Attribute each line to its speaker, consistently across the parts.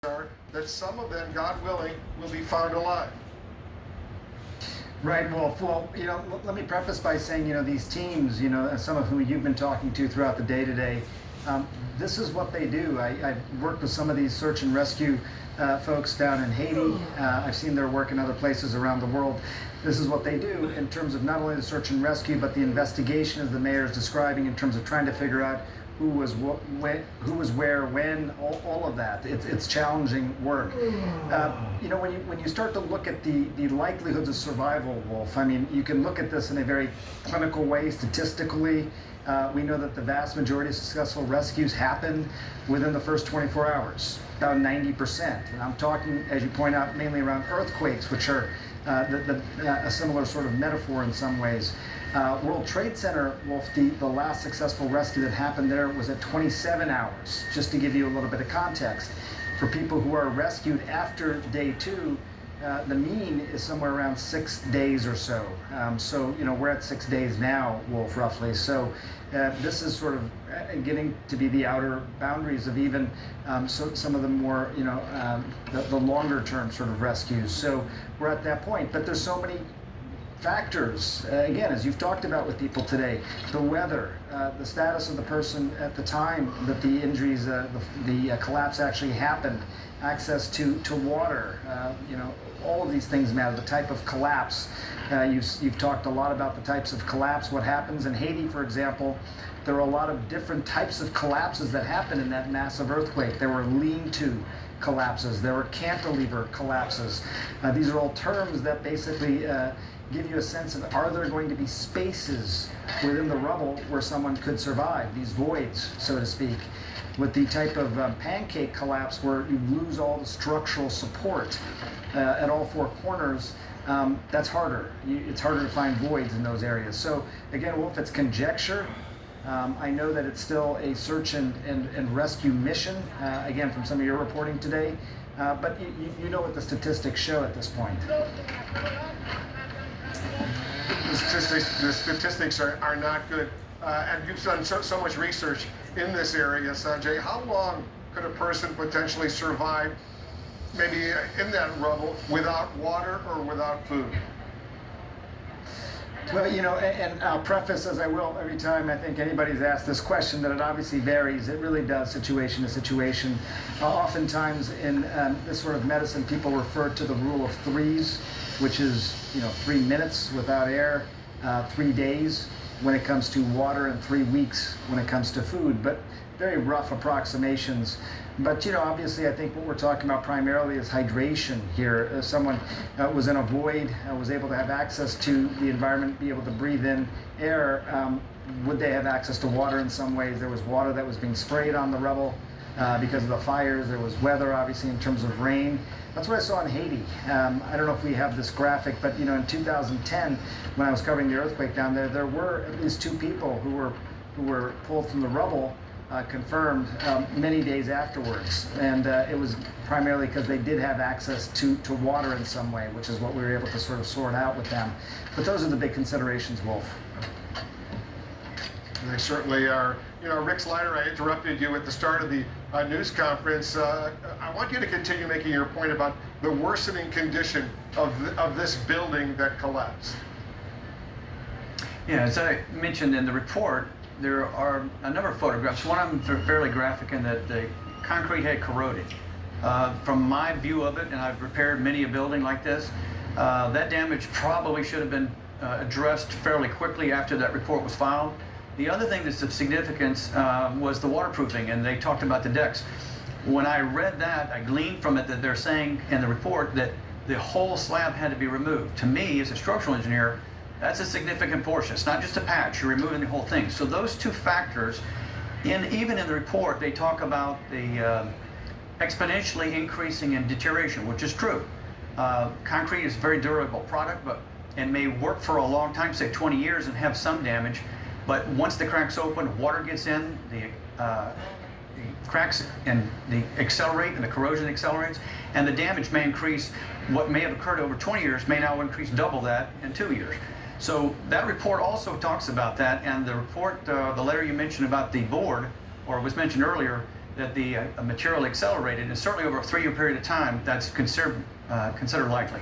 Speaker 1: are that some of them, God willing, will be found alive.
Speaker 2: Right, Wolf. Well, let me preface by saying, these teams, some of whom you've been talking to throughout the day today, this is what they do. I've worked with some of these search and rescue folks down in Haiti. I've seen their work in other places around the world. This is what they do in terms of not only the search and rescue, but the investigation, as the mayor is describing, in terms of trying to figure out who was where, when, all of that. It's challenging work. When you start to look at the likelihoods of survival, Wolf, I mean, you can look at this in a very clinical way, statistically. We know that the vast majority of successful rescues happen within the first 24 hours, about 90%. And I'm talking, as you point out, mainly around earthquakes, which are a similar sort of metaphor in some ways. World Trade Center, Wolf, the last successful rescue that happened there was at 27 hours, just to give you a little bit of context. For people who are rescued after day 2, the mean is somewhere around 6 days or so. We're at 6 days now, Wolf, roughly. So this is sort of getting to be the outer boundaries of even some of the more, the longer term sort of rescues. So we're at that point. But there's so many factors, again, as you've talked about with people today: the weather, the status of the person at the time that the injuries, the collapse actually happened, access to water, all of these things matter. The type of collapse, you've talked a lot about the types of collapse, what happens in Haiti, for example. There are a lot of different types of collapses that happen in that massive earthquake. There were lean-to collapses, there were cantilever collapses. These are all terms that basically give you a sense of, are there going to be spaces within the rubble where someone could survive, these voids, so to speak. With the type of pancake collapse where you lose all the structural support at all 4 corners, that's harder. It's harder to find voids in those areas. So again, Wolf, it's conjecture. I know that it's still a search and rescue mission, again, from some of your reporting today, but you know what the statistics show at this point.
Speaker 1: The statistics are not good. And you've done so much research in this area, Sanjay. How long could a person potentially survive maybe in that rubble without water or without food?
Speaker 2: Well, and I'll preface, as I will every time I think anybody's asked this question, that it obviously varies. It really does, situation to situation. Oftentimes in this sort of medicine, people refer to the rule of threes, which is 3 minutes without air, 3 days when it comes to water, and 3 weeks when it comes to food. But very rough approximations. But obviously, I think what we're talking about primarily is hydration here. Someone was in a void, was able to have access to the environment, be able to breathe in air. Would they have access to water in some ways? There was water that was being sprayed on the rubble because of the fires. There was weather, obviously, in terms of rain. That's what I saw in Haiti. I don't know if we have this graphic, but in 2010, when I was covering the earthquake down there, there were at least 2 people who were pulled from the rubble, confirmed many days afterwards, and it was primarily because they did have access to water in some way, which is what we were able to sort of sort out with them. But those are the big considerations, Wolf.
Speaker 1: They certainly are. Rick Slider, I interrupted you at the start of the news conference. I want you to continue making your point about the worsening condition of this building that collapsed.
Speaker 3: Yeah, as I mentioned in the report, there are a number of photographs. One of them fairly graphic in that the concrete had corroded. From my view of it, and I've repaired many a building like this, that damage probably should have been addressed fairly quickly after that report was filed. The other thing that's of significance was the waterproofing, and they talked about the decks. When I read that, I gleaned from it that they're saying in the report that the whole slab had to be removed. To me, as a structural engineer, that's a significant portion. It's not just a patch, you're removing the whole thing. So those 2 factors, even in the report, they talk about the exponentially increasing in deterioration, which is true. Concrete is a very durable product, and may work for a long time, say 20 years, and have some damage. But once the cracks open, water gets in, the cracks and they accelerate, and the corrosion accelerates, and the damage may increase. What may have occurred over 20 years may now increase double that in 2 years. So that report also talks about that, and the report, the letter you mentioned about the board, or was mentioned earlier, that the material accelerated, and certainly over a 3-year period of time, that's considered likely.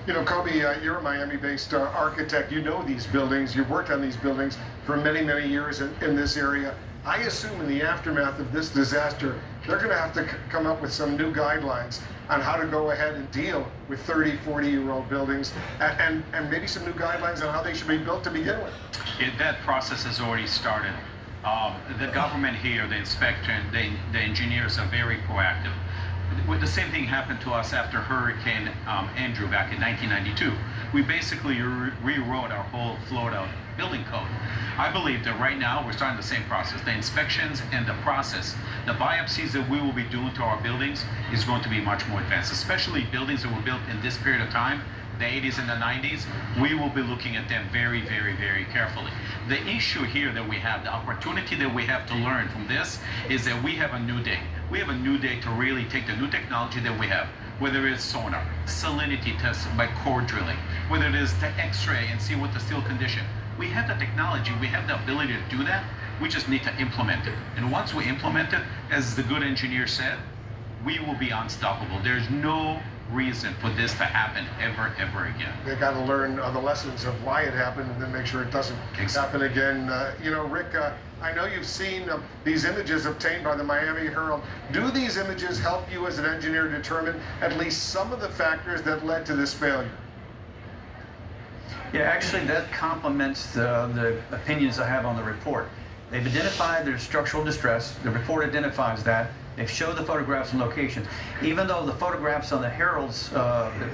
Speaker 1: You know, Kobe, you're a Miami-based architect. You know these buildings. You've worked on these buildings for many, many years in this area. I assume in the aftermath of this disaster, they're going to have to come up with some new guidelines on how to go ahead and deal with 30, 40-year-old buildings, and maybe some new guidelines on how they should be built to begin with.
Speaker 4: That process has already started. The government here, the inspector, and the engineers are very proactive. The same thing happened to us after Hurricane Andrew back in 1992. We basically rewrote our whole Florida building code. I believe that right now we're starting the same process. The inspections and the process, the biopsies that we will be doing to our buildings is going to be much more advanced, especially buildings that were built in this period of time, the 80s and the 90s. We will be looking at them very, very, very carefully. The issue here that we have, the opportunity that we have to learn from this, is that we have a new day. We have a new day to really take the new technology that we have, whether it's sonar, salinity tests by core drilling, whether it is to x-ray and see what the steel condition. We have the technology, we have the ability to do that, we just need to implement it. And once we implement it, as the good engineer said, we will be unstoppable. There's no reason for this to happen ever again.
Speaker 1: They got to learn the lessons of why it happened and then make sure it doesn't happen again. You know, Rick, I know you've seen these images obtained by the Miami Herald. Do these images help you as an engineer determine at least some of the factors that led to this failure?
Speaker 3: Yeah, actually that complements the opinions I have on the report. They've identified there's structural distress. The report identifies that. They've showed the photographs and locations. Even though the photographs on the Herald's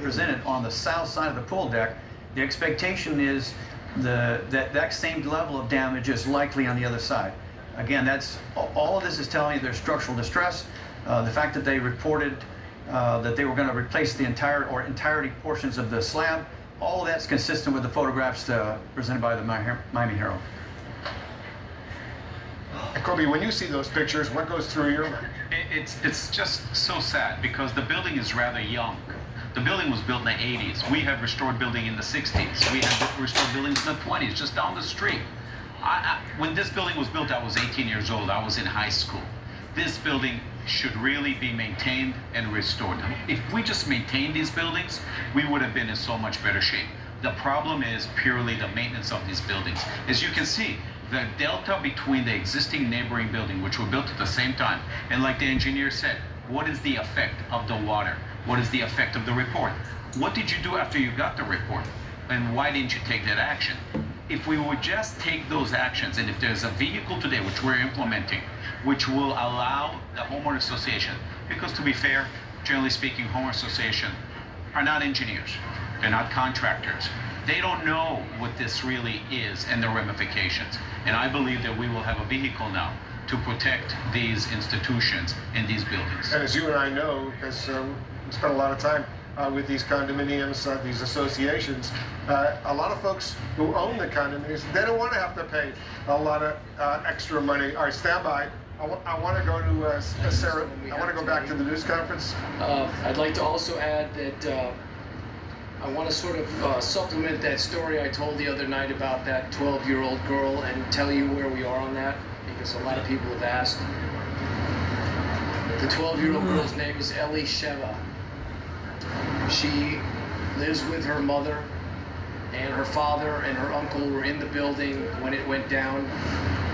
Speaker 3: presented on the south side of the pool deck, the expectation is that same level of damage is likely on the other side. Again, that's all of this is telling you there's structural distress. The fact that they reported that they were going to replace the entirety portions of the slab, all of that's consistent with the photographs presented by the Miami Herald.
Speaker 1: Kobe, when you see those pictures, what goes through your mind?
Speaker 4: It's just so sad because the building is rather young. The building was built in the 80s. We have restored building in the 60s. We have restored buildings in the 20s, just down the street. When this building was built, I was 18 years old. I was in high school. This building should really be maintained and restored. If we just maintained these buildings, we would have been in so much better shape. The problem is purely the maintenance of these buildings. As you can see, the delta between the existing neighboring building, which were built at the same time, and like the engineer said, what is the effect of the water? What is the effect of the report? What did you do after you got the report? And why didn't you take that action? If we would just take those actions, and if there's a vehicle today, which we're implementing, which will allow the homeowner association, because to be fair, generally speaking, homeowner association are not engineers, they're not contractors. They don't know what this really is and the ramifications. And I believe that we will have a vehicle now to protect these institutions and these buildings.
Speaker 1: And as you and I know, because we spent a lot of time with these condominiums, these associations, a lot of folks who own the condominiums, they don't want to have to pay a lot of extra money. All right, stand by. I want to go to Sarah. I want to go back to the news conference.
Speaker 5: I'd like to also add that I want to sort of supplement that story I told the other night about that 12-year-old girl and tell you where we are on that, because a lot of people have asked. The 12-year-old girl's name is Ellie Sheva. She lives with her mother, and her father and her uncle were in the building when it went down.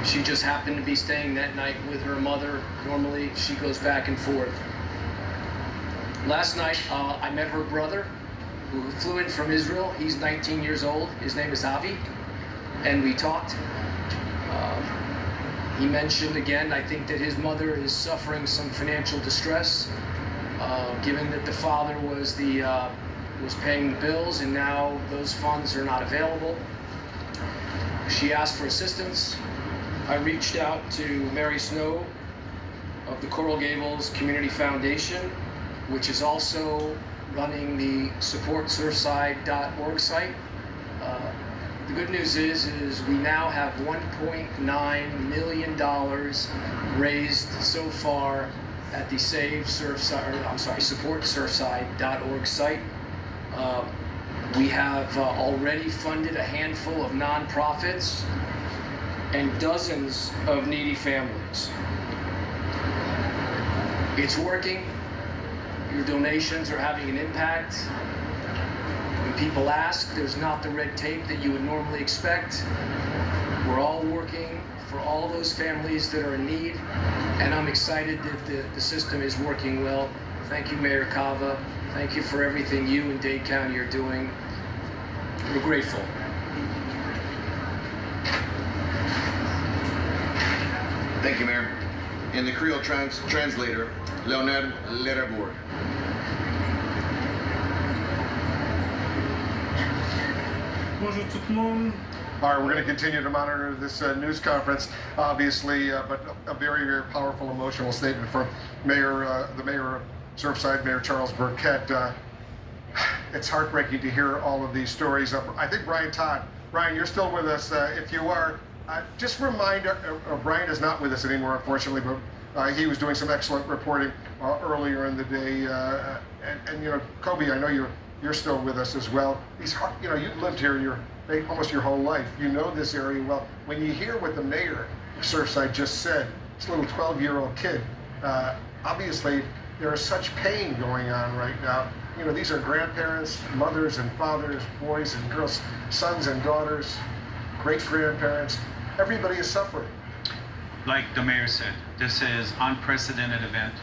Speaker 5: She just happened to be staying that night with her mother. Normally, she goes back and forth. Last night, I met her brother, who flew in from Israel. He's 19 years old. His name is Avi. And we talked. He mentioned again, I think that his mother is suffering some financial distress, given that the father was paying the bills and now those funds are not available. She asked for assistance. I reached out to Mary Snow of the Coral Gables Community Foundation, which is also running the supportsurfside.org site. The good news is we now have $1.9 million raised so far at the supportsurfside.org site. We have already funded a handful of nonprofits and dozens of needy families. It's working. Your donations are having an impact. When people ask, there's not the red tape that you would normally expect. We're all working for all those families that are in need, and I'm excited that the system is working well. Thank you, Mayor Cava. Thank you for everything you and Dade County are doing. We're grateful.
Speaker 6: Thank you, Mayor. And the Creole translator, Leonard Leravour.
Speaker 7: Bonjour tout le monde.
Speaker 1: All right, we're going to continue to monitor this news conference, obviously, but a very, very powerful, emotional statement from the mayor of Surfside, Mayor Charles Burkett. It's heartbreaking to hear all of these stories. I think Brian Todd, Brian, you're still with us. If you are, just remind, Brian is not with us anymore, unfortunately, but he was doing some excellent reporting earlier in the day. And you know, Kobe, I know you're still with us as well. You know, you've lived here almost your whole life. You know this area well. When you hear what the mayor of Surfside just said, this little 12-year-old kid, obviously there is such pain going on right now. You know, these are grandparents, mothers and fathers, boys and girls, sons and daughters, great-grandparents. Everybody is suffering.
Speaker 4: Like the mayor said, this is unprecedented event,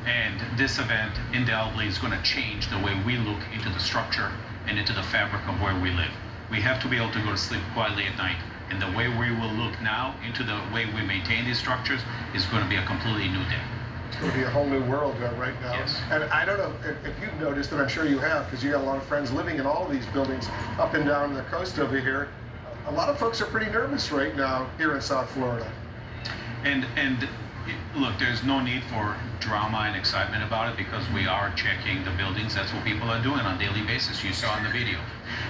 Speaker 4: and this event indelibly is going to change the way we look into the structure and into the fabric of where we live. We have to be able to go to sleep quietly at night, and the way we will look now into the way we maintain these structures is going to be a completely new day.
Speaker 1: It's going to be a whole new world right now.
Speaker 4: Yes.
Speaker 1: And I don't know if you've noticed, and I'm sure you have, because you got a lot of friends living in all of these buildings up and down the coast over here. A lot of folks are pretty nervous right now here in South Florida.
Speaker 4: And look, there's no need for drama and excitement about it, because we are checking the buildings. That's what people are doing on a daily basis. You saw in the video.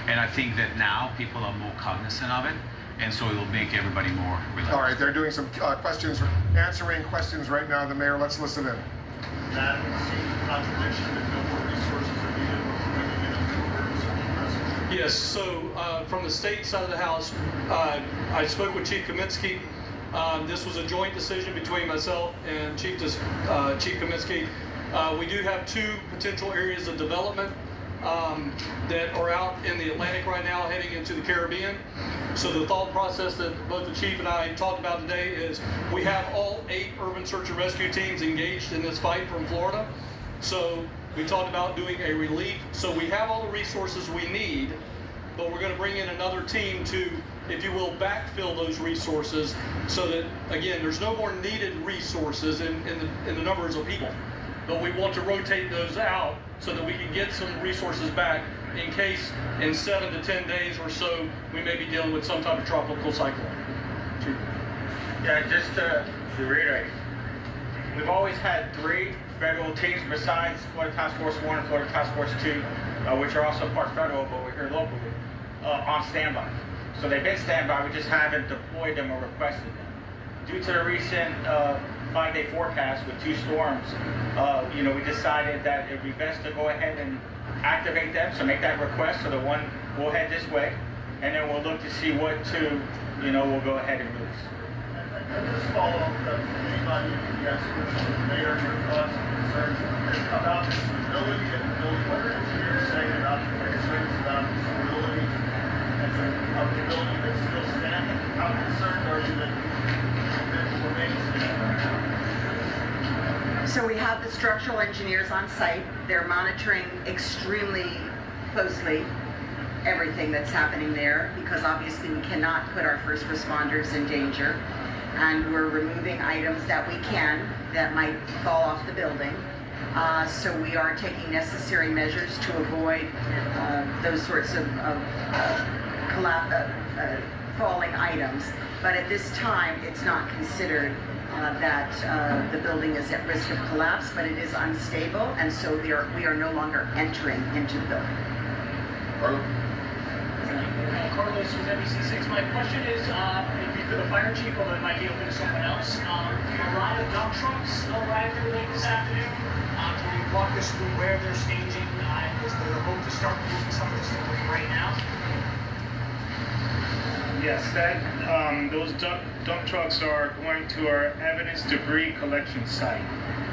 Speaker 4: And I think that now people are more cognizant of it, and so it will make everybody more relaxed.
Speaker 1: All right, they're doing some answering questions right now. The mayor, let's listen in.
Speaker 8: That seems contradiction that no more resources are needed for bringing in a
Speaker 7: Yes, so from the state side of the House, I spoke with Chief Kaminsky. This was a joint decision between myself and Chief Kaminsky. We do have two potential areas of development that are out in the Atlantic right now, heading into the Caribbean. So the thought process that both the chief and I talked about today is we have all 8 urban search and rescue teams engaged in this fight from Florida. So we talked about doing a relief. So we have all the resources we need, but we're going to bring in another team to, if you will, backfill those resources, so that, again, there's no more needed resources in the numbers of people. But we want to rotate those out so that we can get some resources back in case in 7 to 10 days or so we may be dealing with some type of tropical cyclone.
Speaker 9: Yeah, just to reiterate, we've always had 3 federal teams besides Florida Task Force 1 and Florida Task Force 2, which are also part federal, but we're here locally, on standby. So they've been standby, we just haven't deployed them or requested them. Due to the recent 5-day forecast with 2 storms, we decided that it would be best to go ahead and activate them, so make that request, so the one will head this way, and then we'll look to see what we'll go ahead and release.
Speaker 8: And just follow up that anybody who gets the mayor, your thoughts and concerns about the stability of the building. What are engineers saying about the concerns about the stability of the building that's still standing? How concerned are you that it remains standing?
Speaker 10: So we have the structural engineers on site. They're monitoring extremely closely everything that's happening there, because obviously we cannot put our first responders in danger. And we're removing items that we can that might fall off the building. So we are taking necessary measures to avoid those sorts of falling items. But at this time, it's not considered that the building is at risk of collapse, but it is unstable, and so we are no longer entering into the building.
Speaker 11: Carlos with NBC6. My question is maybe for the fire chief, although it might be open to someone else. A lot of dump trucks arrived here late this afternoon. Can you walk us through where they're staging? Is there a hope to start moving some of this stuff right now?
Speaker 12: Yes, those dump
Speaker 9: dump trucks are going to our evidence debris collection site.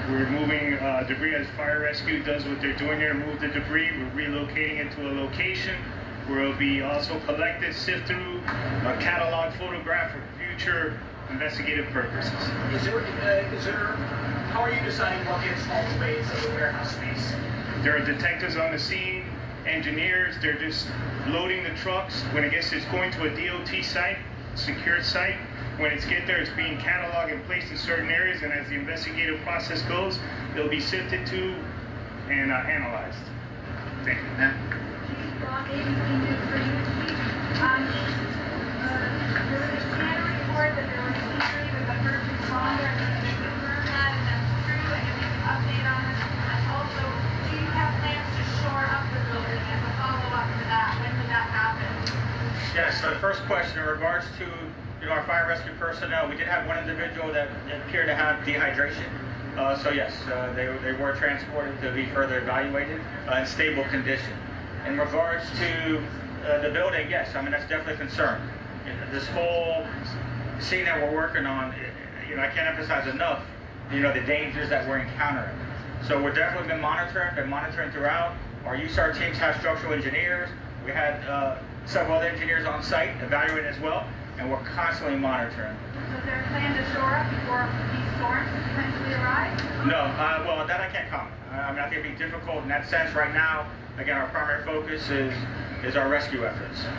Speaker 9: We're moving debris as fire rescue does what they're doing there to move the debris. We're relocating it to a location where it'll be also collected, sift through, catalog, photograph for future investigative purposes.
Speaker 11: How are you deciding what gets hauled away to the warehouse space?
Speaker 9: There are detectives on the scene, engineers, they're just loading the trucks. When it's going to a DOT site, secured site, when it's there, it's being cataloged and placed in certain areas, and as the investigative process goes, it'll be sifted to and analyzed. Thank you.
Speaker 12: There was a scanner report that there was a history with a first responder, and they confirmed that, and that's true, and if you can update on it. And also, do you have plans to shore up the building as a follow-up to that? When would that happen?
Speaker 9: Yes, so the first question in regards to our fire rescue personnel, we did have one individual that appeared to have dehydration. So yes, they were transported to be further evaluated in stable condition. In regards to the building, yes, I mean that's definitely a concern. This whole scene that we're working on, I can't emphasize enough, the dangers that we're encountering. So we're definitely been monitoring throughout. Our USAR teams have structural engineers. We had several other engineers on site evaluating as well, and we're constantly monitoring.
Speaker 12: So is there a plan to shore up before these storms potentially arrive?
Speaker 9: No, well, that I can't comment. I mean, I think it'd be difficult in that sense right now. Again, our primary focus is our rescue efforts.
Speaker 12: So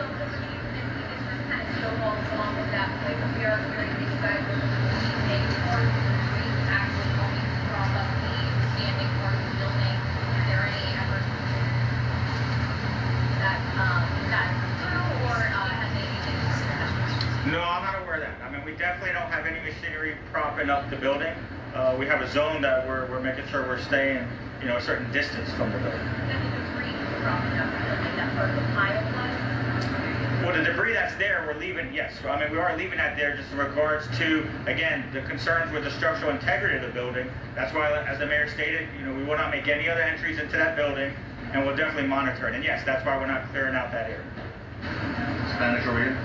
Speaker 12: the chief and just kind of snowballs along with that. Like we are hearing that you guys are paying for debris actually coming from the standing part of the building. Is there any effort that is that true, or has anything considered that?
Speaker 9: No, I'm not aware of that. I mean, we definitely don't have any machinery propping up the building. We have a zone that we're making sure we're staying, a certain distance from the building. Well, the debris that's there, we're leaving, yes. I mean, we are leaving that there just in regards to, again, the concerns with the structural integrity of the building. That's why, as the mayor stated, we will not make any other entries into that building, and we'll definitely monitor it. And yes, that's why we're not clearing out that area. Spanish over here.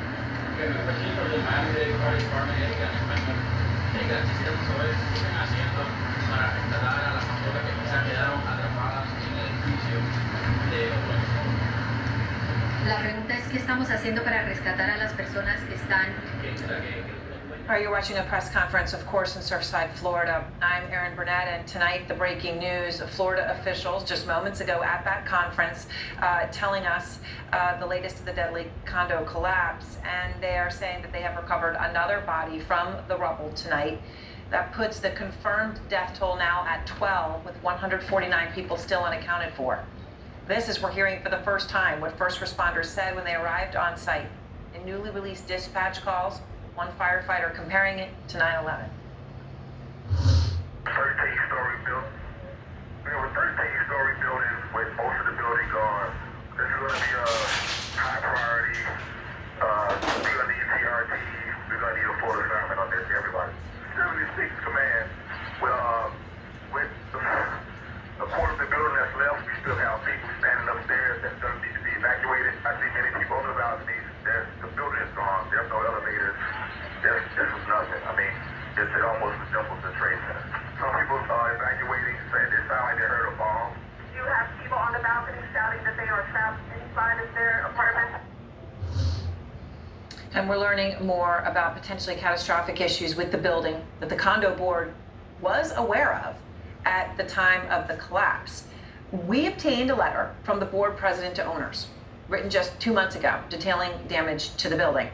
Speaker 13: La pregunta es qué estamos haciendo para rescatar a las personas que están.
Speaker 14: Are you watching a press conference, of course, in Surfside, Florida? I'm Erin Burnett, and tonight the breaking news of Florida officials just moments ago at that conference telling us the latest of the deadly condo collapse, and they are saying that they have recovered another body from the rubble tonight. That puts the confirmed death toll now at 12, with 149 people still unaccounted for. This is we're hearing for the first time what first responders said when they arrived on site. In newly released dispatch calls, one firefighter comparing it to 9/11.
Speaker 8: 13-story building. We have a 13-story building with most of the building gone. This is going to be a high priority. We're going to need TRT. We're going to need a full assignment on this, everybody. 76 command. Well, with a quarter of the building that's left, we still have people standing upstairs that don't need to be evacuated. I see many people on the balconies. The building is gone. There's no elevators. This is nothing. I mean, it almost resembles the Trade Center. Some people are evacuating, saying they sound like they heard a bomb. You have people on the balcony shouting that they are trapped inside of their apartment.
Speaker 14: And we're learning more about potentially catastrophic issues with the building that the condo board was aware of at the time of the collapse. We obtained a letter from the board president to owners, written just 2 months ago, detailing damage to the building.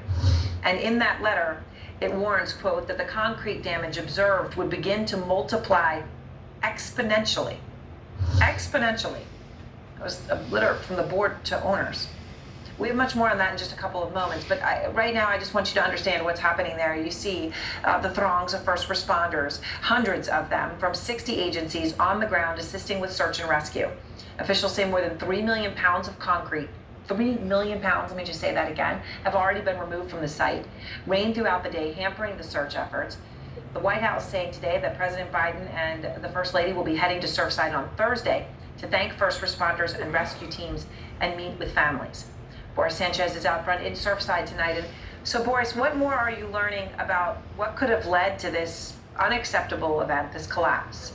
Speaker 14: And in that letter, it warns, quote, that the concrete damage observed would begin to multiply exponentially. Exponentially. It was a letter from the board to owners. We have much more on that in just a couple of moments, but right now I just want you to understand what's happening there. You see the throngs of first responders, hundreds of them from 60 agencies on the ground assisting with search and rescue. Officials say more than 3 million pounds of concrete, 3 million pounds, let me just say that again, have already been removed from the site. Rain throughout the day, hampering the search efforts. The White House saying today that President Biden and the First Lady will be heading to Surfside on Thursday to thank first responders and rescue teams and meet with families. Boris Sanchez is out front in Surfside tonight. And so, Boris, what more are you learning about what could have led to this unacceptable event, this collapse?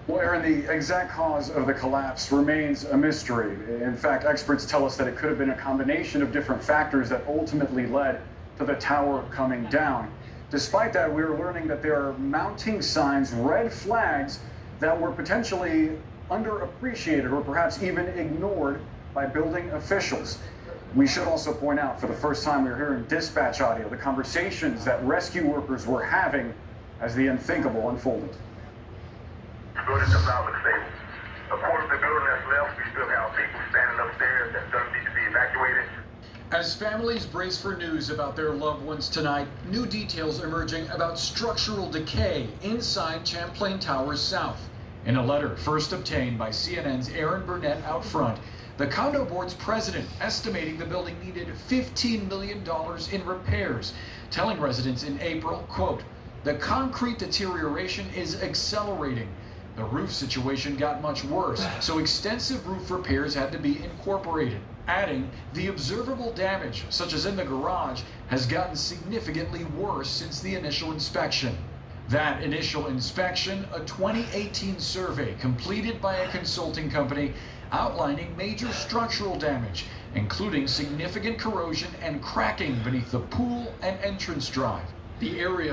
Speaker 15: Well, Aaron, the exact cause of the collapse remains a mystery. In fact, experts tell us that it could have been a combination of different factors that ultimately led to the tower coming down. Despite that, we are learning that there are mounting signs, red flags, that were potentially underappreciated or perhaps even ignored by building officials. We should also point out, for the first time, we're hearing dispatch audio, the conversations that rescue workers were having as the unthinkable unfolded.
Speaker 8: The building does not look stable. Of course, the building that's left, we still have people standing upstairs that don't need to be evacuated.
Speaker 16: As families brace for news about their loved ones tonight, new details emerging about structural decay inside Champlain Towers South. In a letter first obtained by CNN's Aaron Burnett out front, the condo board's president estimating the building needed $15 million in repairs, telling residents in April, quote, "The concrete deterioration is accelerating. The roof situation got much worse, so extensive roof repairs had to be incorporated." Adding, the observable damage, such as in the garage, has gotten significantly worse since the initial inspection. That initial inspection, a 2018 survey completed by a consulting company outlining major structural damage, including significant corrosion and cracking beneath the pool and entrance drive. The area